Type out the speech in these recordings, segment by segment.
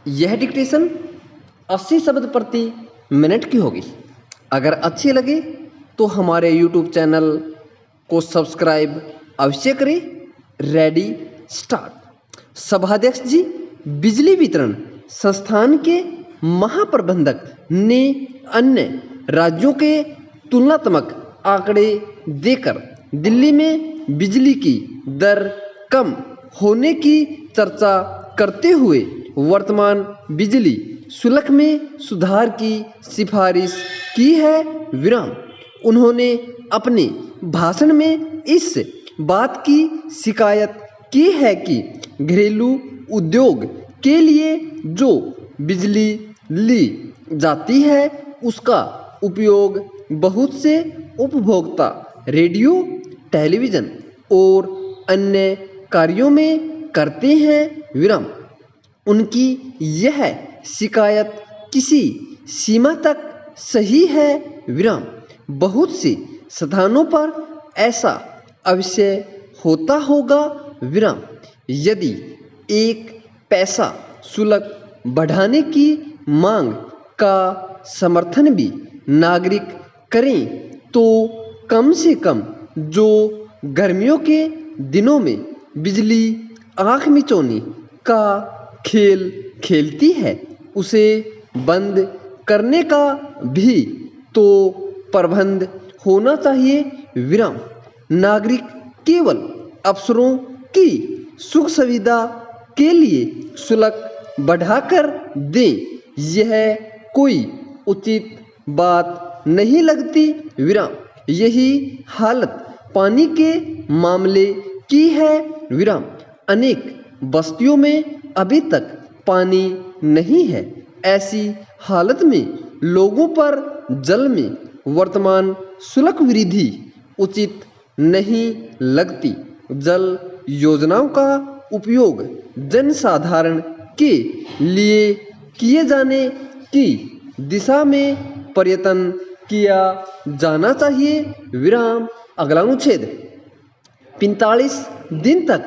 यह डिक्टेशन 80 शब्द प्रति मिनट की होगी। अगर अच्छी लगे तो हमारे YouTube चैनल को सब्सक्राइब अवश्य करें। Ready start. सभाध्यक्ष जी, बिजली वितरण संस्थान के महाप्रबंधक ने अन्य राज्यों के तुलनात्मक आंकड़े देकर दिल्ली में बिजली की दर कम होने की चर्चा करते हुए वर्तमान बिजली शुल्क में सुधार की सिफारिश की है। उन्होंने अपने भाषण में इस बात की शिकायत की है कि घरेलू उद्योग के लिए जो बिजली ली जाती है उसका उपयोग बहुत से उपभोक्ता रेडियो, टेलीविज़न और अन्य कार्यों में करते हैं। उनकी यह शिकायत किसी सीमा तक सही है। बहुत से स्थानों पर ऐसा अवश्य होता होगा। यदि एक पैसा शुल्क बढ़ाने की मांग का समर्थन भी नागरिक करें तो कम से कम जो गर्मियों के दिनों में बिजली आँख मिचौनी का खेल खेलती है उसे बंद करने का भी तो प्रबंध होना चाहिए। नागरिक केवल अफसरों की सुख सुविधा के लिए शुल्क बढ़ाकर दें, यह कोई उचित बात नहीं लगती। यही हालत पानी के मामले की है। अनेक बस्तियों में अभी तक पानी नहीं है। ऐसी हालत में लोगों पर जल में वर्तमान शुल्क वृद्धि उचित नहीं लगती। जल योजनाओं का उपयोग जनसाधारण के लिए किए जाने की दिशा में प्रयत्न किया जाना चाहिए। अगला अनुच्छेद 45 दिन तक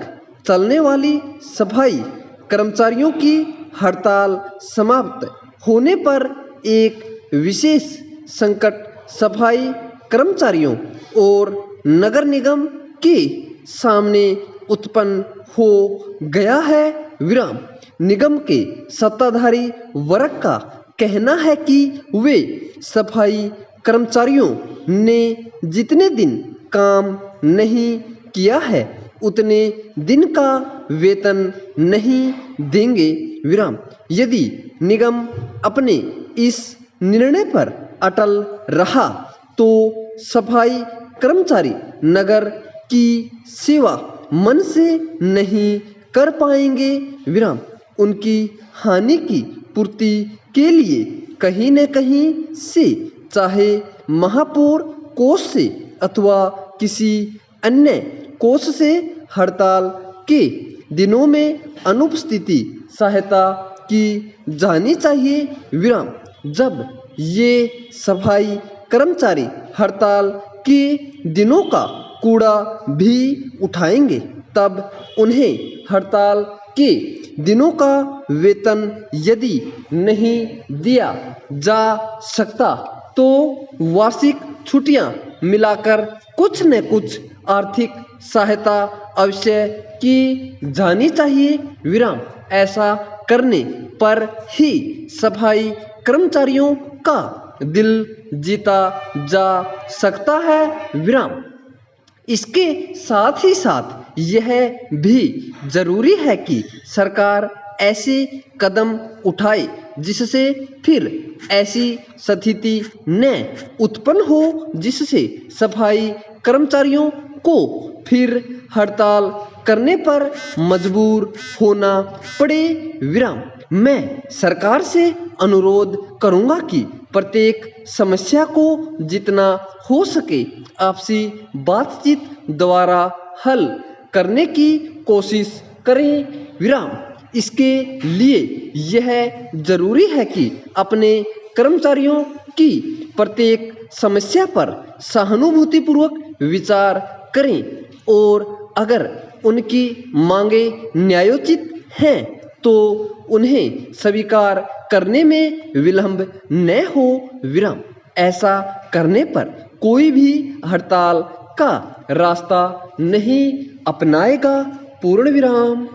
चलने वाली सफाई कर्मचारियों की हड़ताल समाप्त होने पर एक विशेष संकट सफाई कर्मचारियों और नगर निगम के सामने उत्पन्न हो गया है। निगम के सत्ताधारी वर्ग का कहना है कि वे सफाई कर्मचारियों ने जितने दिन काम नहीं किया है उतने दिन का वेतन नहीं देंगे। यदि निगम अपने इस निर्णय पर अटल रहा तो सफाई कर्मचारी नगर की सेवा मन से नहीं कर पाएंगे। उनकी हानि की पूर्ति के लिए कहीं न कहीं से, चाहे महापौर कोष से अथवा किसी अन्य कोष से, हड़ताल के दिनों में अनुपस्थिति सहायता की जानी चाहिए। जब ये सफाई कर्मचारी हड़ताल के दिनों का कूड़ा भी उठाएंगे तब उन्हें हड़ताल के दिनों का वेतन यदि नहीं दिया जा सकता तो वार्षिक छुट्टियां मिलाकर कुछ न कुछ आर्थिक सहायता अवश्य की जानी चाहिए। ऐसा करने पर ही सफाई कर्मचारियों का दिल जीता जा सकता है। इसके साथ ही साथ यह भी जरूरी है कि सरकार ऐसे कदम उठाए जिससे फिर ऐसी स्थिति न उत्पन्न हो जिससे सफाई कर्मचारियों को फिर हड़ताल करने पर मजबूर होना पड़े। मैं सरकार से अनुरोध करूंगा कि प्रत्येक समस्या को जितना हो सके आपसी बातचीत द्वारा हल करने की कोशिश करें। इसके लिए यह जरूरी है कि अपने कर्मचारियों की प्रत्येक समस्या पर सहानुभूतिपूर्वक विचार करें और अगर उनकी मांगे न्यायोचित हैं तो उन्हें स्वीकार करने में विलंब न हो विराम। ऐसा करने पर कोई भी हड़ताल का रास्ता नहीं अपनाएगा पूर्ण विराम।